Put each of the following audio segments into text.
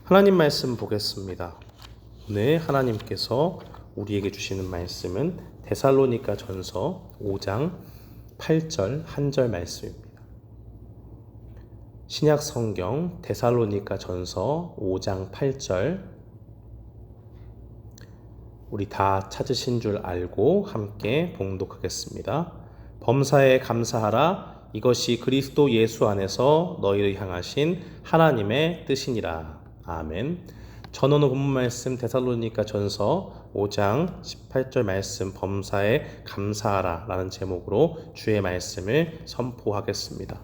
하나님 말씀 보겠습니다. 오늘 하나님께서 우리에게 주시는 말씀은 데살로니가 전서 5장 8절 한 절 말씀입니다. 신약 성경 데살로니가 전서 5장 8절, 우리 다 찾으신 줄 알고 함께 봉독하겠습니다. 범사에 감사하라. 이것이 그리스도 예수 안에서 너희를 향하신 하나님의 뜻이니라. 아멘. 전오늘 본문 말씀 데살로니가 전서 5장 18절 말씀, 범사에 감사하라 라는 제목으로 주의 말씀을 선포하겠습니다.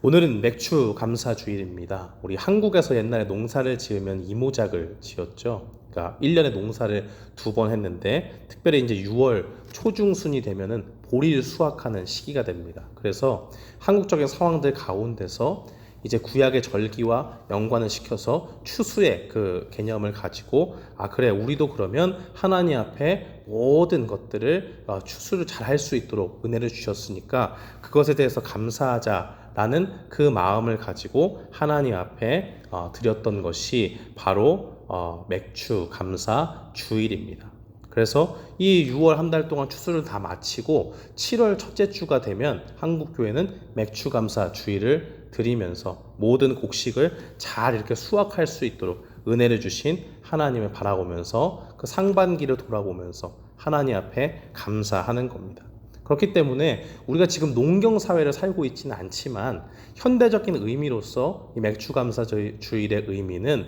오늘은 맥주 감사 주일입니다. 우리 한국에서 옛날에 농사를 지으면 이모작을 지었죠. 그러니까 1년에 농사를 2번 했는데, 특별히 이제 6월 초중순이 되면은 보리를 수확하는 시기가 됩니다. 그래서 한국적인 상황들 가운데서 이제 구약의 절기와 연관을 시켜서 추수의 그 개념을 가지고, 그래, 우리도 그러면 하나님 앞에 모든 것들을 추수를 잘 할 수 있도록 은혜를 주셨으니까 그것에 대해서 감사하자라는 그 마음을 가지고 하나님 앞에 드렸던 것이 바로 맥주 감사 주일입니다. 그래서 이 6월 한 달 동안 추수를 다 마치고 7월 첫째 주가 되면 한국교회는 맥주 감사 주일을 드리면서 모든 곡식을 잘 이렇게 수확할 수 있도록 은혜를 주신 하나님을 바라보면서 그 상반기를 돌아보면서 하나님 앞에 감사하는 겁니다. 그렇기 때문에 우리가 지금 농경사회를 살고 있지는 않지만 현대적인 의미로서 이 맥주 감사 주일의 의미는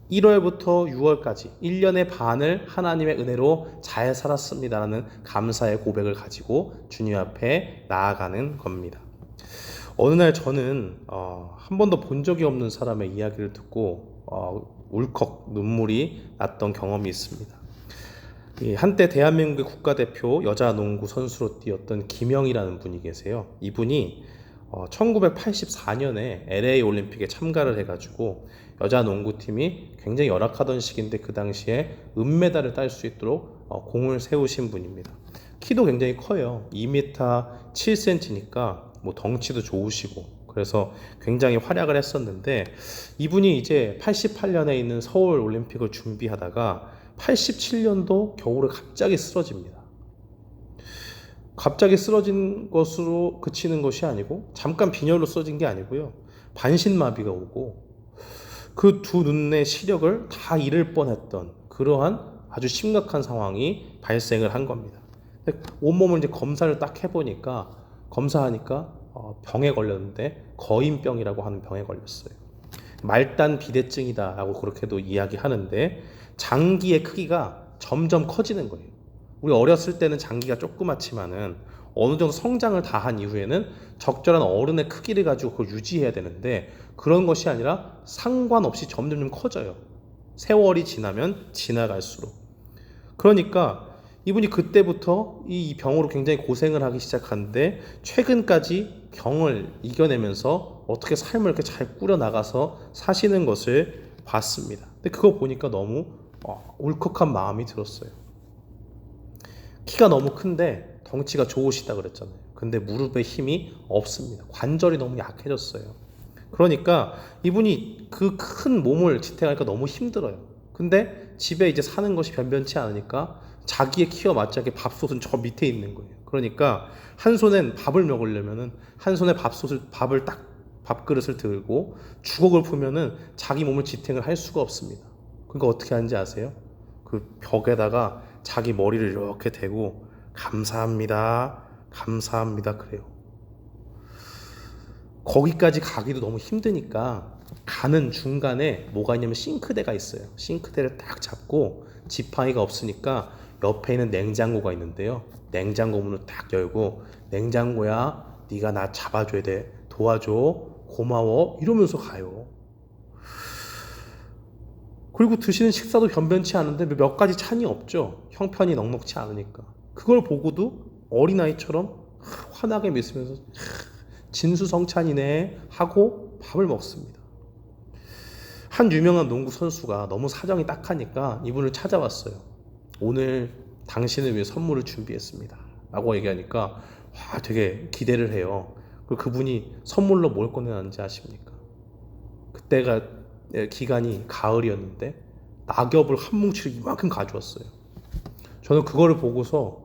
1월부터 6월까지 1년의 반을 하나님의 은혜로 잘 살았습니다라는 감사의 고백을 가지고 주님 앞에 나아가는 겁니다. 어느 날 저는 한 번도 본 적이 없는 사람의 이야기를 듣고 울컥 눈물이 났던 경험이 있습니다. 한때 대한민국의 국가대표 여자 농구 선수로 뛰었던 김영이라는 분이 계세요. 이분이 1984년에 LA 올림픽에 참가를 해가지고 여자 농구팀이 굉장히 열악하던 시기인데 그 당시에 은메달을 딸 수 있도록 공을 세우신 분입니다. 키도 굉장히 커요. 2m 7cm니까 뭐 덩치도 좋으시고, 그래서 굉장히 활약을 했었는데, 이분이 이제 88년에 있는 서울 올림픽을 준비하다가 87년도 겨울에 갑자기 쓰러집니다. 갑자기 쓰러진 것으로 그치는 것이 아니고, 잠깐 빈혈로 쓰러진 게 아니고요, 반신마비가 오고 그 두 눈의 시력을 다 잃을 뻔했던 그러한 아주 심각한 상황이 발생을 한 겁니다. 온몸을 이제 검사를 딱 해보니까, 검사하니까 병에 걸렸는데 거인병이라고 하는 병에 걸렸어요. 말단 비대증이다라고 그렇게도 이야기하는데, 장기의 크기가 점점 커지는 거예요. 우리 어렸을 때는 장기가 조그맣지만은 어느 정도 성장을 다 한 이후에는 적절한 어른의 크기를 가지고 그걸 유지해야 되는데, 그런 것이 아니라 상관없이 점점 커져요. 세월이 지나면 지나갈수록. 그러니까 이분이 그때부터 이 병으로 굉장히 고생을 하기 시작하는데, 최근까지 병을 이겨내면서 어떻게 삶을 이렇게 잘 꾸려나가서 사시는 것을 봤습니다. 근데 그거 보니까 너무 울컥한 마음이 들었어요. 키가 너무 큰데 덩치가 좋으시다 그랬잖아요. 근데 무릎에 힘이 없습니다. 관절이 너무 약해졌어요. 그러니까 이분이 그 큰 몸을 지탱하니까 너무 힘들어요. 근데 집에 이제 사는 것이 변변치 않으니까 자기의 키와 맞지 않게 밥솥은 저 밑에 있는 거예요. 그러니까 한 손엔 밥을 먹으려면은 한 손에 밥을 딱 밥그릇을 들고 주걱을 푸면은 자기 몸을 지탱을 할 수가 없습니다. 그러니까 어떻게 하는지 아세요? 그 벽에다가 자기 머리를 이렇게 대고 감사합니다, 감사합니다 그래요. 거기까지 가기도 너무 힘드니까 가는 중간에 뭐가 있냐면 싱크대가 있어요. 싱크대를 딱 잡고, 지팡이가 없으니까 옆에 있는 냉장고가 있는데요, 냉장고 문을 딱 열고, 냉장고야 네가 나 잡아줘야 돼, 도와줘, 고마워 이러면서 가요. 그리고 드시는 식사도 변변치 않은데 몇 가지 찬이 없죠. 형편이 넉넉치 않으니까. 그걸 보고도 어린아이처럼 환하게 미으면서 진수성찬이네 하고 밥을 먹습니다. 한 유명한 농구 선수가 너무 사정이 딱하니까 이분을 찾아왔어요. 오늘 당신을 위해 선물을 준비했습니다 라고 얘기하니까 되게 기대를 해요. 그분이 선물로 뭘 꺼내놨는지 아십니까? 그때가 기간이 가을이었는데 낙엽을 한 뭉치를 이만큼 가져왔어요. 저는 그거를 보고서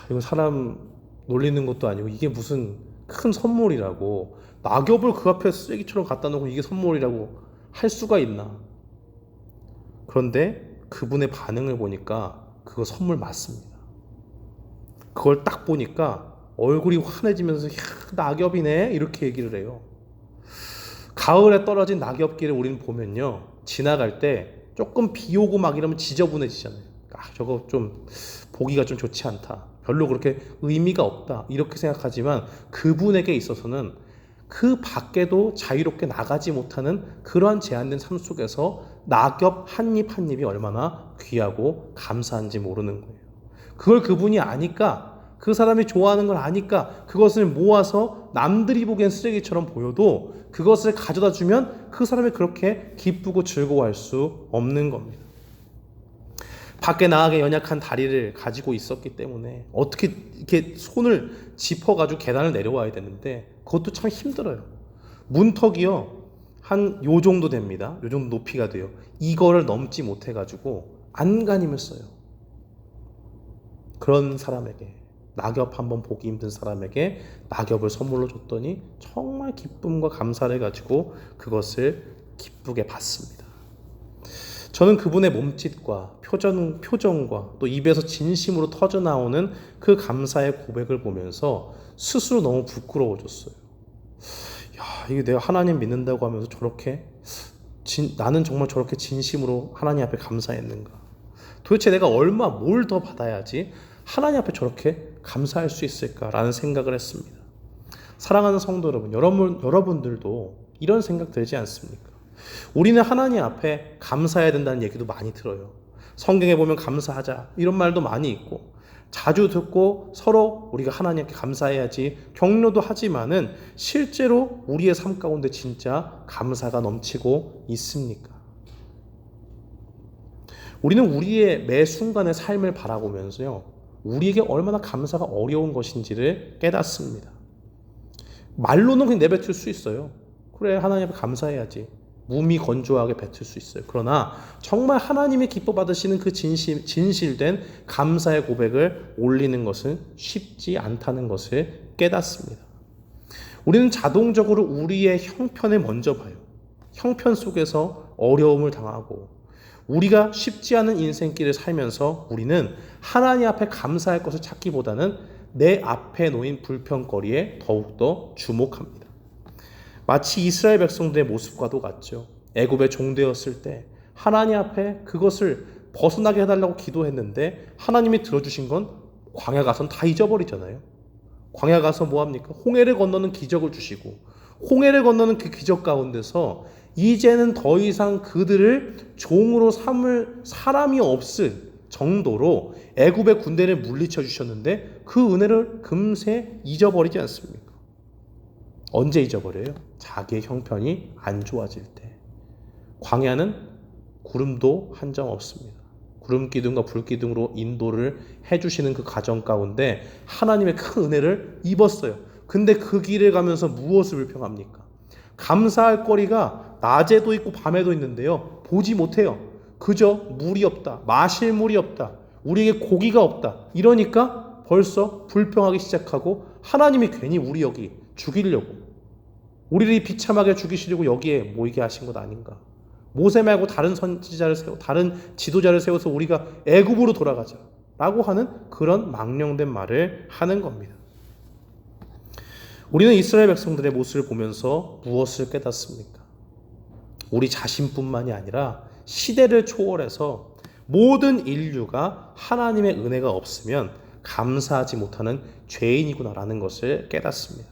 이거 사람 놀리는 것도 아니고 이게 무슨 큰 선물이라고, 낙엽을 그 앞에 쓰레기처럼 갖다 놓고 이게 선물이라고 할 수가 있나. 그런데 그분의 반응을 보니까 그거 선물 맞습니다. 그걸 딱 보니까 얼굴이 환해지면서 낙엽이네 이렇게 얘기를 해요. 가을에 떨어진 낙엽길을 우리는 보면요, 지나갈 때 조금 비 오고 막 이러면 지저분해지잖아요. 저거 좀 보기가 좀 좋지 않다, 별로 그렇게 의미가 없다 이렇게 생각하지만, 그분에게 있어서는 그 밖에도 자유롭게 나가지 못하는 그러한 제한된 삶 속에서 낙엽 한 입 한 입이 얼마나 귀하고 감사한지 모르는 거예요. 그걸 그분이 아니까, 그 사람이 좋아하는 걸 아니까 그것을 모아서 남들이 보기엔 쓰레기처럼 보여도 그것을 가져다 주면 그 사람이 그렇게 기쁘고 즐거워할 수 없는 겁니다. 밖에 나가게 연약한 다리를 가지고 있었기 때문에 어떻게 이렇게 손을 짚어가지고 계단을 내려와야 되는데 그것도 참 힘들어요. 문턱이요, 한 요 정도 됩니다. 요 정도 높이가 돼요. 이거를 넘지 못해가지고 안간힘을 써요. 그런 사람에게, 낙엽 한번 보기 힘든 사람에게 낙엽을 선물로 줬더니 정말 기쁨과 감사를 가지고 그것을 기쁘게 받습니다. 저는 그분의 몸짓과 표정과 또 입에서 진심으로 터져나오는 그 감사의 고백을 보면서 스스로 너무 부끄러워졌어요. 이게 내가 하나님 믿는다고 하면서 저렇게 나는 정말 저렇게 진심으로 하나님 앞에 감사했는가? 도대체 내가 뭘 더 받아야지 하나님 앞에 저렇게 감사할 수 있을까라는 생각을 했습니다. 사랑하는 성도 여러분, 여러분들도 이런 생각 들지 않습니까? 우리는 하나님 앞에 감사해야 된다는 얘기도 많이 들어요. 성경에 보면 감사하자 이런 말도 많이 있고 자주 듣고 서로 우리가 하나님께 감사해야지 격려도 하지만은 실제로 우리의 삶 가운데 진짜 감사가 넘치고 있습니까? 우리는 우리의 매 순간의 삶을 바라보면서요, 우리에게 얼마나 감사가 어려운 것인지를 깨닫습니다. 말로는 그냥 내뱉을 수 있어요. 그래, 하나님 앞에 감사해야지. 몸이 건조하게 뱉을 수 있어요. 그러나 정말 하나님이 기뻐 받으시는 그 진실된 감사의 고백을 올리는 것은 쉽지 않다는 것을 깨닫습니다. 우리는 자동적으로 우리의 형편을 먼저 봐요. 형편 속에서 어려움을 당하고 우리가 쉽지 않은 인생길을 살면서 우리는 하나님 앞에 감사할 것을 찾기보다는 내 앞에 놓인 불평거리에 더욱더 주목합니다. 마치 이스라엘 백성들의 모습과도 같죠. 애굽에 종되었을 때 하나님 앞에 그것을 벗어나게 해달라고 기도했는데 하나님이 들어주신 건 광야 가서는 다 잊어버리잖아요. 광야 가서 뭐합니까? 홍해를 건너는 기적을 주시고, 홍해를 건너는 그 기적 가운데서 이제는 더 이상 그들을 종으로 삼을 사람이 없을 정도로 애굽의 군대를 물리쳐 주셨는데 그 은혜를 금세 잊어버리지 않습니까? 언제 잊어버려요? 자기의 형편이 안 좋아질 때. 광야는 구름도 한점 없습니다. 구름 기둥과 불 기둥으로 인도를 해주시는 그 과정 가운데 하나님의 큰 은혜를 입었어요. 근데 그 길을 가면서 무엇을 불평합니까? 감사할 거리가 낮에도 있고 밤에도 있는데요, 보지 못해요. 그저 물이 없다, 마실 물이 없다, 우리에게 고기가 없다, 이러니까 벌써 불평하기 시작하고 하나님이 괜히 우리 여기 죽이려고, 우리를 비참하게 죽이시려고 여기에 모이게 하신 것 아닌가. 모세 말고 다른 선지자를 다른 지도자를 세워서 우리가 애굽으로 돌아가자 라고 하는 그런 망령된 말을 하는 겁니다. 우리는 이스라엘 백성들의 모습을 보면서 무엇을 깨닫습니까? 우리 자신뿐만이 아니라 시대를 초월해서 모든 인류가 하나님의 은혜가 없으면 감사하지 못하는 죄인이구나라는 것을 깨닫습니다.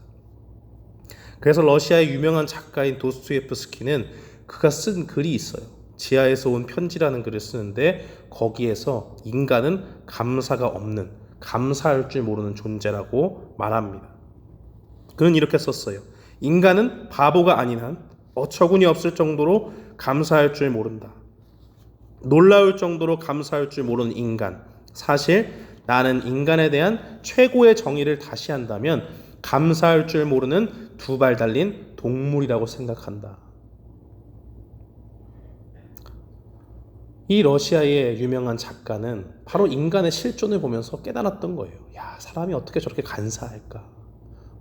그래서 러시아의 유명한 작가인 도스토옙스키는 그가 쓴 글이 있어요. 지하에서 온 편지라는 글을 쓰는데 거기에서 인간은 감사가 없는, 감사할 줄 모르는 존재라고 말합니다. 그는 이렇게 썼어요. 인간은 바보가 아닌 한 어처구니 없을 정도로 감사할 줄 모른다. 놀라울 정도로 감사할 줄 모르는 인간. 사실 나는 인간에 대한 최고의 정의를 다시 한다면 감사할 줄 모르는 두 발 달린 동물이라고 생각한다. 이 러시아의 유명한 작가는 바로 인간의 실존을 보면서 깨달았던 거예요. 야, 사람이 어떻게 저렇게 간사할까?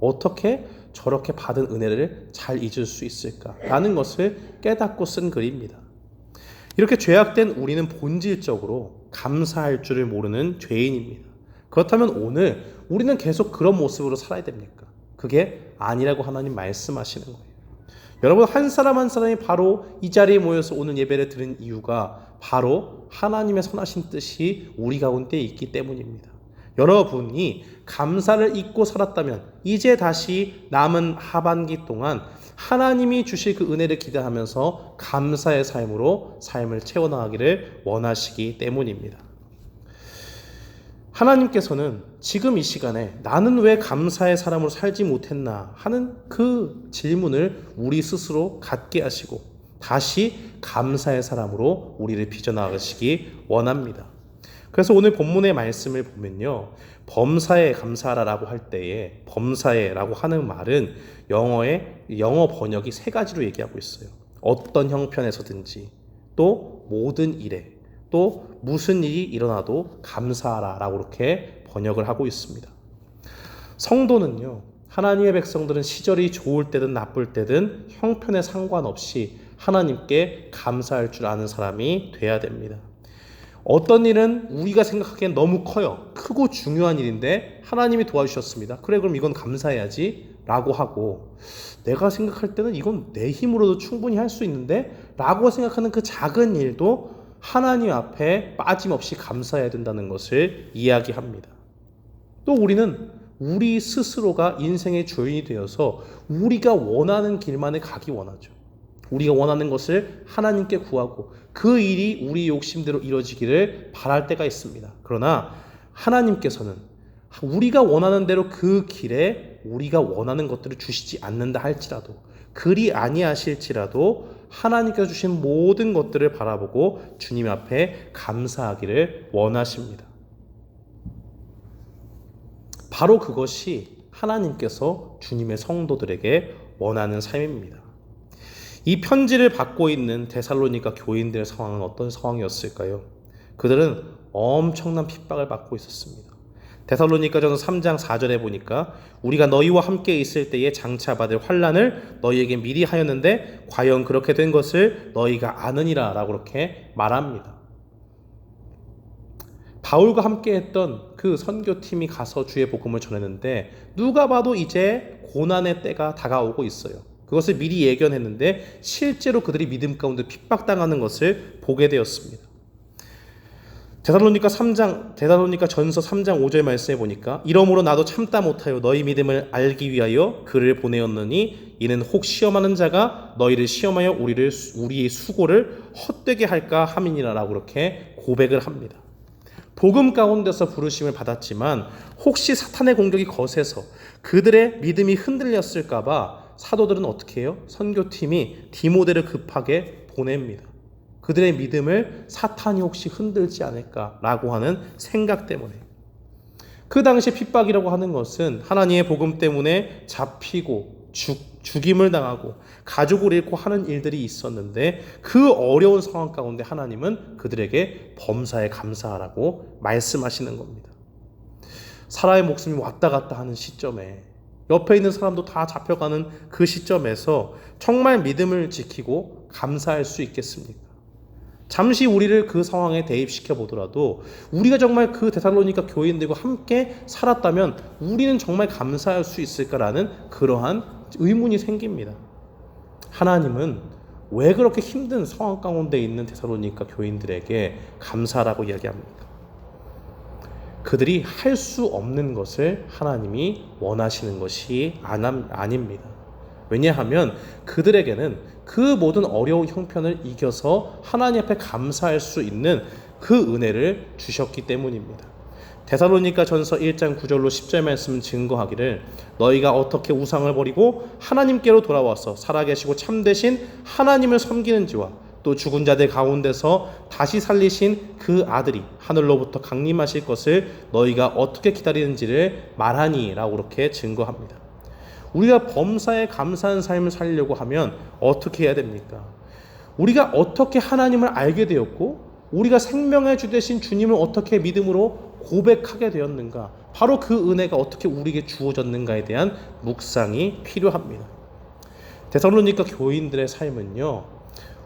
어떻게 저렇게 받은 은혜를 잘 잊을 수 있을까? 라는 것을 깨닫고 쓴 글입니다. 이렇게 죄악된 우리는 본질적으로 감사할 줄을 모르는 죄인입니다. 그렇다면 오늘 우리는 계속 그런 모습으로 살아야 됩니까? 그게 아니라고 하나님 말씀하시는 거예요. 여러분, 한 사람 한 사람이 바로 이 자리에 모여서 오늘 예배를 드린 이유가 바로 하나님의 선하신 뜻이 우리 가운데 있기 때문입니다. 여러분이 감사를 잊고 살았다면 이제 다시 남은 하반기 동안 하나님이 주실 그 은혜를 기대하면서 감사의 삶으로 삶을 채워나가기를 원하시기 때문입니다. 하나님께서는 지금 이 시간에 나는 왜 감사의 사람으로 살지 못했나 하는 그 질문을 우리 스스로 갖게 하시고 다시 감사의 사람으로 우리를 빚어나가시기 원합니다. 그래서 오늘 본문의 말씀을 보면요, 범사에 감사하라라고 할 때에 범사에라고 하는 말은 영어 번역이 세 가지로 얘기하고 있어요. 어떤 형편에서든지, 또 모든 일에, 또 무슨 일이 일어나도 감사하라라고 이렇게 번역을 하고 있습니다. 성도는요, 하나님의 백성들은 시절이 좋을 때든 나쁠 때든 형편에 상관없이 하나님께 감사할 줄 아는 사람이 돼야 됩니다. 어떤 일은 우리가 생각하기엔 너무 커요. 크고 중요한 일인데 하나님이 도와주셨습니다. 그래, 그럼 이건 감사해야지 라고 하고, 내가 생각할 때는 이건 내 힘으로도 충분히 할 수 있는데 라고 생각하는 그 작은 일도 하나님 앞에 빠짐없이 감사해야 된다는 것을 이야기합니다. 또 우리는 우리 스스로가 인생의 주인이 되어서 우리가 원하는 길만을 가기 원하죠. 우리가 원하는 것을 하나님께 구하고 그 일이 우리 욕심대로 이루어지기를 바랄 때가 있습니다. 그러나 하나님께서는 우리가 원하는 대로 그 길에 우리가 원하는 것들을 주시지 않는다 할지라도, 그리 아니하실지라도 하나님께서 주신 모든 것들을 바라보고 주님 앞에 감사하기를 원하십니다. 바로 그것이 하나님께서 주님의 성도들에게 원하는 삶입니다. 이 편지를 받고 있는 데살로니가 교인들의 상황은 어떤 상황이었을까요? 그들은 엄청난 핍박을 받고 있었습니다. 데살로니가전서 3장 4절에 보니까 우리가 너희와 함께 있을 때에 장차 받을 환난을 너희에게 미리 하였는데 과연 그렇게 된 것을 너희가 아느니라 라고 그렇게 말합니다. 바울과 함께 했던 그 선교팀이 가서 주의 복음을 전했는데 누가 봐도 이제 고난의 때가 다가오고 있어요. 그것을 미리 예견했는데 실제로 그들이 믿음 가운데 핍박당하는 것을 보게 되었습니다. 데살로니가 전서 3장 5절 말씀해 보니까 이러므로 나도 참다 못하여 너희 믿음을 알기 위하여 그를 보내었느니 이는 혹 시험하는 자가 너희를 시험하여 우리의 수고를 헛되게 할까 함이니라라고 그렇게 고백을 합니다. 복음 가운데서 부르심을 받았지만 혹시 사탄의 공격이 거세서 그들의 믿음이 흔들렸을까 봐 사도들은 어떻게 해요? 선교팀이 디모데를 급하게 보냅니다. 그들의 믿음을 사탄이 혹시 흔들지 않을까라고 하는 생각 때문에. 그 당시 핍박이라고 하는 것은 하나님의 복음 때문에 잡히고 죽임을 당하고 가족을 잃고 하는 일들이 있었는데 그 어려운 상황 가운데 하나님은 그들에게 범사에 감사하라고 말씀하시는 겁니다. 사람의 목숨이 왔다 갔다 하는 시점에 옆에 있는 사람도 다 잡혀가는 그 시점에서 정말 믿음을 지키고 감사할 수 있겠습니까? 잠시 우리를 그 상황에 대입시켜 보더라도 우리가 정말 그 데살로니가 교인들과 함께 살았다면 우리는 정말 감사할 수 있을까라는 그러한 의문이 생깁니다. 하나님은 왜 그렇게 힘든 상황 가운데 있는 데살로니가 교인들에게 감사라고 이야기합니까? 그들이 할 수 없는 것을 하나님이 원하시는 것이 아닙니다. 왜냐하면 그들에게는 그 모든 어려운 형편을 이겨서 하나님 앞에 감사할 수 있는 그 은혜를 주셨기 때문입니다. 데살로니가 전서 1장 9절로 10절 말씀은 증거하기를 너희가 어떻게 우상을 버리고 하나님께로 돌아와서 살아계시고 참되신 하나님을 섬기는지와 또 죽은 자들 가운데서 다시 살리신 그 아들이 하늘로부터 강림하실 것을 너희가 어떻게 기다리는지를 말하니 라고 그렇게 증거합니다. 우리가 범사에 감사한 삶을 살려고 하면 어떻게 해야 됩니까? 우리가 어떻게 하나님을 알게 되었고 우리가 생명의 주 되신 주님을 어떻게 믿음으로 고백하게 되었는가, 바로 그 은혜가 어떻게 우리에게 주어졌는가에 대한 묵상이 필요합니다. 데살로니가 교인들의 삶은요,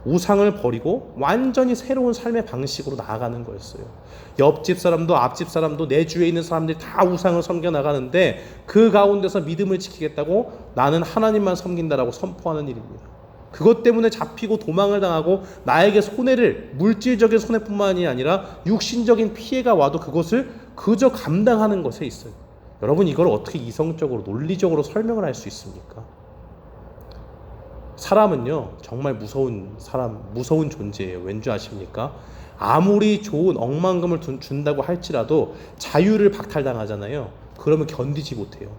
우상을 버리고 완전히 새로운 삶의 방식으로 나아가는 거였어요. 옆집 사람도 앞집 사람도 내 주위에 있는 사람들이 다 우상을 섬겨 나가는데 그 가운데서 믿음을 지키겠다고 나는 하나님만 섬긴다라고 선포하는 일입니다. 그것 때문에 잡히고 도망을 당하고 나에게 손해를, 물질적인 손해뿐만이 아니라 육신적인 피해가 와도 그것을 그저 감당하는 것에 있어요. 여러분, 이걸 어떻게 이성적으로 논리적으로 설명을 할 수 있습니까? 사람은요 정말 무서운 존재예요. 왠지 아십니까? 아무리 좋은 억만금을 준다고 할지라도 자유를 박탈당하잖아요. 그러면 견디지 못해요.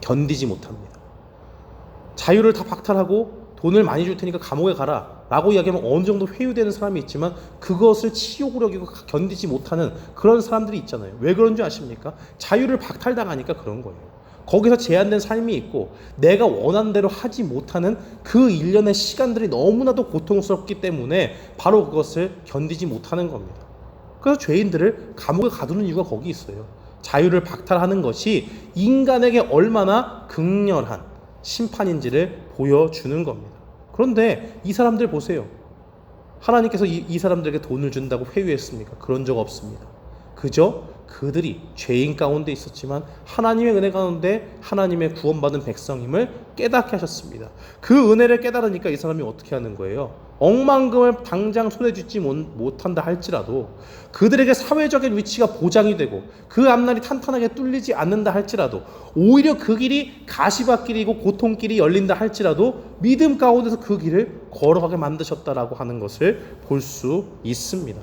견디지 못합니다. 자유를 다 박탈하고 돈을 많이 줄 테니까 감옥에 가라 라고 이야기하면 어느 정도 회유되는 사람이 있지만 그것을 치욕으로 여기고 견디지 못하는 그런 사람들이 있잖아요. 왜 그런 줄 아십니까? 자유를 박탈당하니까 그런 거예요. 거기서 제한된 삶이 있고 내가 원하는 대로 하지 못하는 그 일련의 시간들이 너무나도 고통스럽기 때문에 바로 그것을 견디지 못하는 겁니다. 그래서 죄인들을 감옥에 가두는 이유가 거기 있어요. 자유를 박탈하는 것이 인간에게 얼마나 극렬한 심판인지를 보여주는 겁니다. 그런데 이 사람들 보세요. 하나님께서 이 사람들에게 돈을 준다고 회유했습니까? 그런 적 없습니다. 그저 그들이 죄인 가운데 있었지만 하나님의 은혜 가운데 하나님의 구원받은 백성임을 깨닫게 하셨습니다. 그 은혜를 깨달으니까 이 사람이 어떻게 하는 거예요? 억만금을 당장 손에 쥐지 못한다 할지라도, 그들에게 사회적인 위치가 보장이 되고 그 앞날이 탄탄하게 뚫리지 않는다 할지라도, 오히려 그 길이 가시밭길이고 고통길이 열린다 할지라도 믿음 가운데서 그 길을 걸어가게 만드셨다라고 하는 것을 볼 수 있습니다.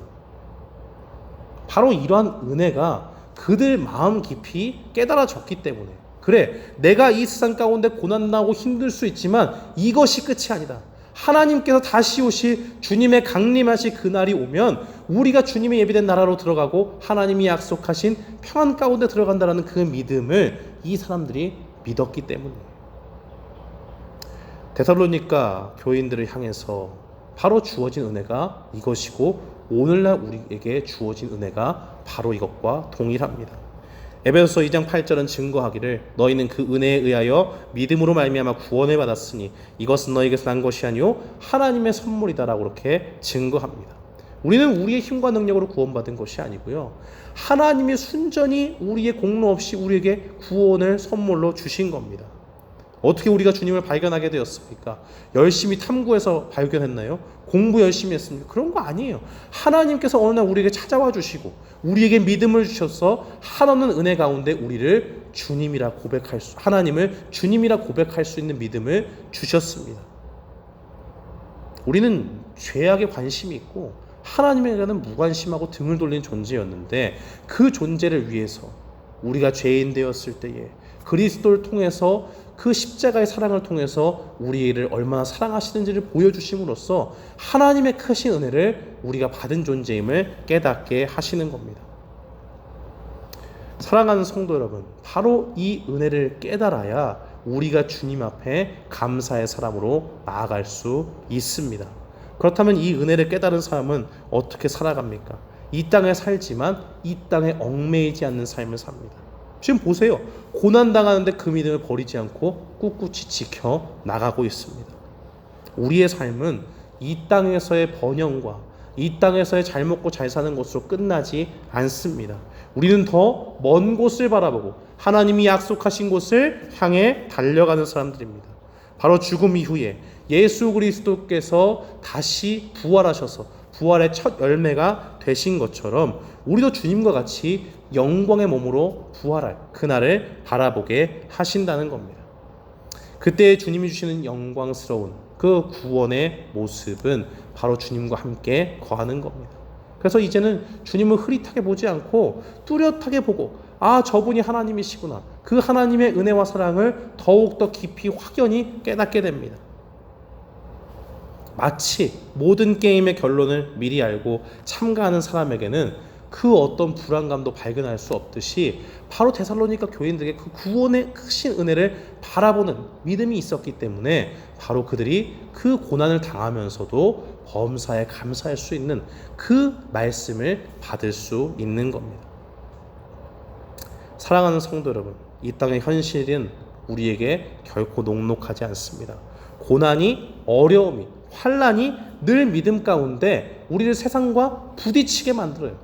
바로 이러한 은혜가 그들 마음 깊이 깨달아졌기 때문에, 그래, 내가 이 세상 가운데 고난나고 힘들 수 있지만 이것이 끝이 아니다. 하나님께서 다시 오실 주님의 강림하실 그날이 오면 우리가 주님의 예비된 나라로 들어가고 하나님이 약속하신 평안 가운데 들어간다는 그 믿음을 이 사람들이 믿었기 때문이에요. 데살로니가 교인들을 향해서 바로 주어진 은혜가 이것이고, 오늘날 우리에게 주어진 은혜가 바로 이것과 동일합니다. 에베소서 2장 8절은 증거하기를 너희는 그 은혜에 의하여 믿음으로 말미암아 구원을 받았으니 이것은 너희에게서 난 것이 아니요 하나님의 선물이다라고 그렇게 증거합니다. 우리는 우리의 힘과 능력으로 구원받은 것이 아니고요, 하나님이 순전히 우리의 공로 없이 우리에게 구원을 선물로 주신 겁니다. 어떻게 우리가 주님을 발견하게 되었습니까? 열심히 탐구해서 발견했나요? 공부 열심히 했습니까? 그런 거 아니에요. 하나님께서 어느 날 우리에게 찾아와 주시고 우리에게 믿음을 주셔서 한없는 은혜 가운데 우리를 하나님을 주님이라 고백할 수 있는 믿음을 주셨습니다. 우리는 죄악에 관심이 있고 하나님에게는 무관심하고 등을 돌린 존재였는데, 그 존재를 위해서 우리가 죄인 되었을 때에 그리스도를 통해서, 그 십자가의 사랑을 통해서 우리를 얼마나 사랑하시는지를 보여주심으로써 하나님의 크신 은혜를 우리가 받은 존재임을 깨닫게 하시는 겁니다. 사랑하는 성도 여러분, 바로 이 은혜를 깨달아야 우리가 주님 앞에 감사의 사람으로 나아갈 수 있습니다. 그렇다면 이 은혜를 깨달은 사람은 어떻게 살아갑니까? 이 땅에 살지만 이 땅에 얽매이지 않는 삶을 삽니다. 지금 보세요. 고난당하는데 그 믿음을 버리지 않고 꿋꿋이 지켜 나가고 있습니다. 우리의 삶은 이 땅에서의 번영과 이 땅에서의 잘 먹고 잘 사는 것으로 끝나지 않습니다. 우리는 더 먼 곳을 바라보고 하나님이 약속하신 곳을 향해 달려가는 사람들입니다. 바로 죽음 이후에 예수 그리스도께서 다시 부활하셔서 부활의 첫 열매가 되신 것처럼 우리도 주님과 같이 영광의 몸으로 부활할 그날을 바라보게 하신다는 겁니다. 그때 주님이 주시는 영광스러운 그 구원의 모습은 바로 주님과 함께 거하는 겁니다. 그래서 이제는 주님을 흐릿하게 보지 않고 뚜렷하게 보고, 아, 저분이 하나님이시구나, 그 하나님의 은혜와 사랑을 더욱더 깊이 확연히 깨닫게 됩니다. 마치 모든 게임의 결론을 미리 알고 참가하는 사람에게는 그 어떤 불안감도 발견할 수 없듯이, 바로 데살로니가 교인들에게 그 구원의 크신 은혜를 바라보는 믿음이 있었기 때문에 바로 그들이 그 고난을 당하면서도 범사에 감사할 수 있는 그 말씀을 받을 수 있는 겁니다. 사랑하는 성도 여러분, 이 땅의 현실은 우리에게 결코 녹록하지 않습니다. 고난이, 어려움이, 환난이 늘 믿음 가운데 우리를 세상과 부딪히게 만들어요.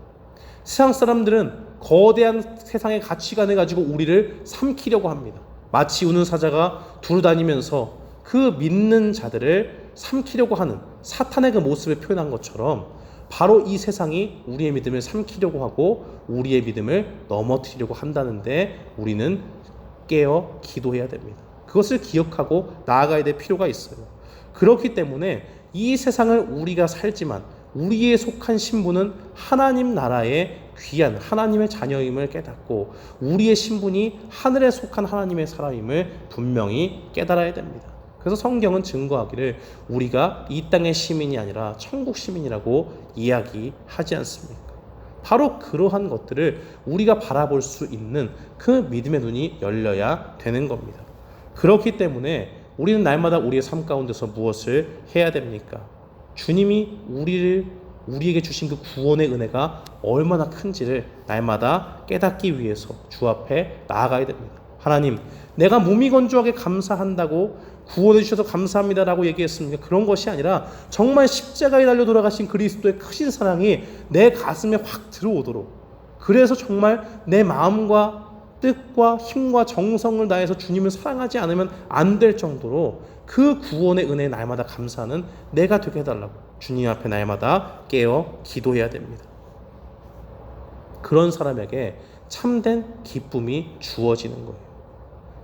세상 사람들은 거대한 세상의 가치관을 가지고 우리를 삼키려고 합니다. 마치 우는 사자가 두루다니면서 그 믿는 자들을 삼키려고 하는 사탄의 그 모습을 표현한 것처럼 바로 이 세상이 우리의 믿음을 삼키려고 하고 우리의 믿음을 넘어뜨리려고 한다는데 우리는 깨어 기도해야 됩니다. 그것을 기억하고 나아가야 될 필요가 있어요. 그렇기 때문에 이 세상을 우리가 살지만 우리의 속한 신분은 하나님 나라의 귀한 하나님의 자녀임을 깨닫고 우리의 신분이 하늘에 속한 하나님의 사람임을 분명히 깨달아야 됩니다. 그래서 성경은 증거하기를 우리가 이 땅의 시민이 아니라 천국 시민이라고 이야기하지 않습니까? 바로 그러한 것들을 우리가 바라볼 수 있는 그 믿음의 눈이 열려야 되는 겁니다. 그렇기 때문에 우리는 날마다 우리의 삶 가운데서 무엇을 해야 됩니까? 주님이 우리에게 주신 그 구원의 은혜가 얼마나 큰지를 날마다 깨닫기 위해서 주 앞에 나아가야 됩니다. 하나님, 내가 몸이 건조하게 감사한다고 구원해 주셔서 감사합니다라고 얘기했습니까? 그런 것이 아니라 정말 십자가에 달려 돌아가신 그리스도의 크신 사랑이 내 가슴에 확 들어오도록, 그래서 정말 내 마음과 뜻과 힘과 정성을 다해서 주님을 사랑하지 않으면 안 될 정도로 그 구원의 은혜에 날마다 감사하는 내가 되게 해달라고 주님 앞에 날마다 깨어 기도해야 됩니다. 그런 사람에게 참된 기쁨이 주어지는 거예요.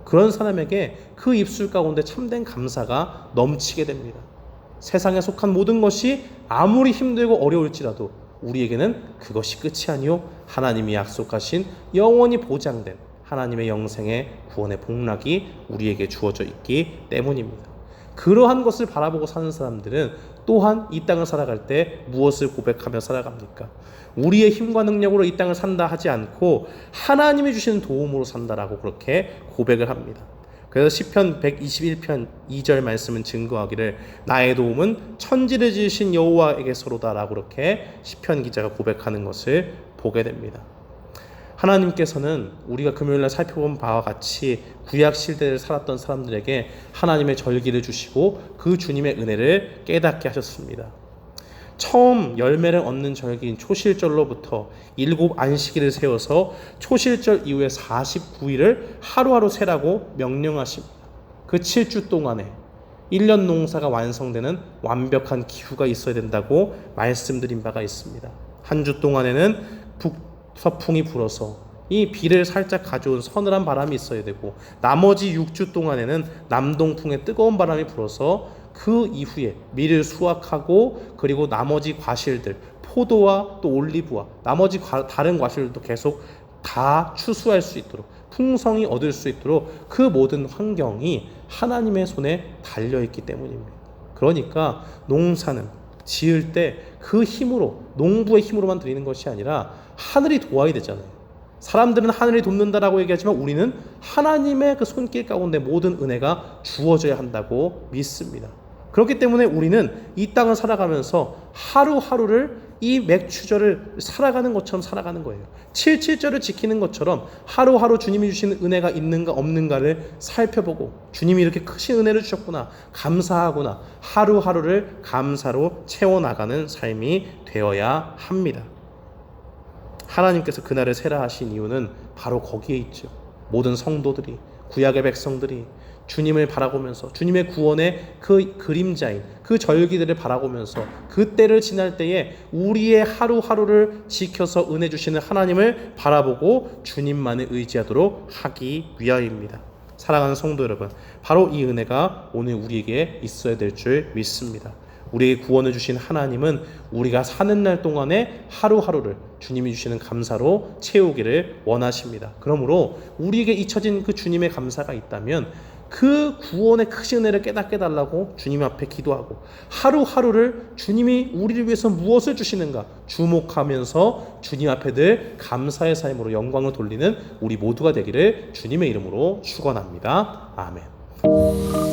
그런 사람에게 그 입술 가운데 참된 감사가 넘치게 됩니다. 세상에 속한 모든 것이 아무리 힘들고 어려울지라도 우리에게는 그것이 끝이 아니요 하나님이 약속하신 영원히 보장된 하나님의 영생의 구원의 복락이 우리에게 주어져 있기 때문입니다. 그러한 것을 바라보고 사는 사람들은 또한 이 땅을 살아갈 때 무엇을 고백하며 살아갑니까? 우리의 힘과 능력으로 이 땅을 산다 하지 않고 하나님이 주시는 도움으로 산다라고 그렇게 고백을 합니다. 그래서 시편 121편 2절 말씀은 증거하기를 나의 도움은 천지를 지으신 여호와에게서로다라고 그렇게 시편 기자가 고백하는 것을 보게 됩니다. 하나님께서는 우리가 금요일날 살펴본 바와 같이 구약 시대를 살았던 사람들에게 하나님의 절기를 주시고 그 주님의 은혜를 깨닫게 하셨습니다. 처음 열매를 얻는 절기인 초실절로부터 7 안식일을 세워서 초실절 이후에 49일을 하루하루 세라고 명령하십니다. 그 7주 동안에 1년 농사가 완성되는 완벽한 기후가 있어야 된다고 말씀드린 바가 있습니다. 한 주 동안에는 북서풍이 불어서 이 비를 살짝 가져온 서늘한 바람이 있어야 되고 나머지 6주 동안에는 남동풍의 뜨거운 바람이 불어서 그 이후에 밀을 수확하고 그리고 나머지 과실들 포도와 또 올리브와 나머지 다른 과실들도 계속 다 추수할 수 있도록 풍성히 얻을 수 있도록 그 모든 환경이 하나님의 손에 달려있기 때문입니다. 그러니까 농사는 지을 때 그 힘으로 농부의 힘으로만 드리는 것이 아니라 하늘이 도와야 되잖아요. 사람들은 하늘이 돕는다라고 얘기하지만 우리는 하나님의 그 손길 가운데 모든 은혜가 주어져야 한다고 믿습니다. 그렇기 때문에 우리는 이 땅을 살아가면서 하루하루를 이 맥추절을 살아가는 것처럼 살아가는 거예요. 7.7절을 지키는 것처럼 하루하루 주님이 주시는 은혜가 있는가 없는가를 살펴보고 주님이 이렇게 크신 은혜를 주셨구나 감사하구나 하루하루를 감사로 채워나가는 삶이 되어야 합니다. 하나님께서 그날을 세라 하신 이유는 바로 거기에 있죠. 모든 성도들이 구약의 백성들이 주님을 바라보면서 주님의 구원의 그 그림자인 그 절기들을 바라보면서 그 때를 지날 때에 우리의 하루하루를 지켜서 은혜 주시는 하나님을 바라보고 주님만을 의지하도록 하기 위하여입니다. 사랑하는 성도 여러분, 바로 이 은혜가 오늘 우리에게 있어야 될 줄 믿습니다. 우리에게 구원을 주신 하나님은 우리가 사는 날 동안에 하루하루를 주님이 주시는 감사로 채우기를 원하십니다. 그러므로 우리에게 잊혀진 그 주님의 감사가 있다면 그 구원의 크신 은혜를 깨닫게 해달라고 주님 앞에 기도하고 하루하루를 주님이 우리를 위해서 무엇을 주시는가 주목하면서 주님 앞에 늘 감사의 삶으로 영광을 돌리는 우리 모두가 되기를 주님의 이름으로 축원합니다. 아멘. 감사합니다.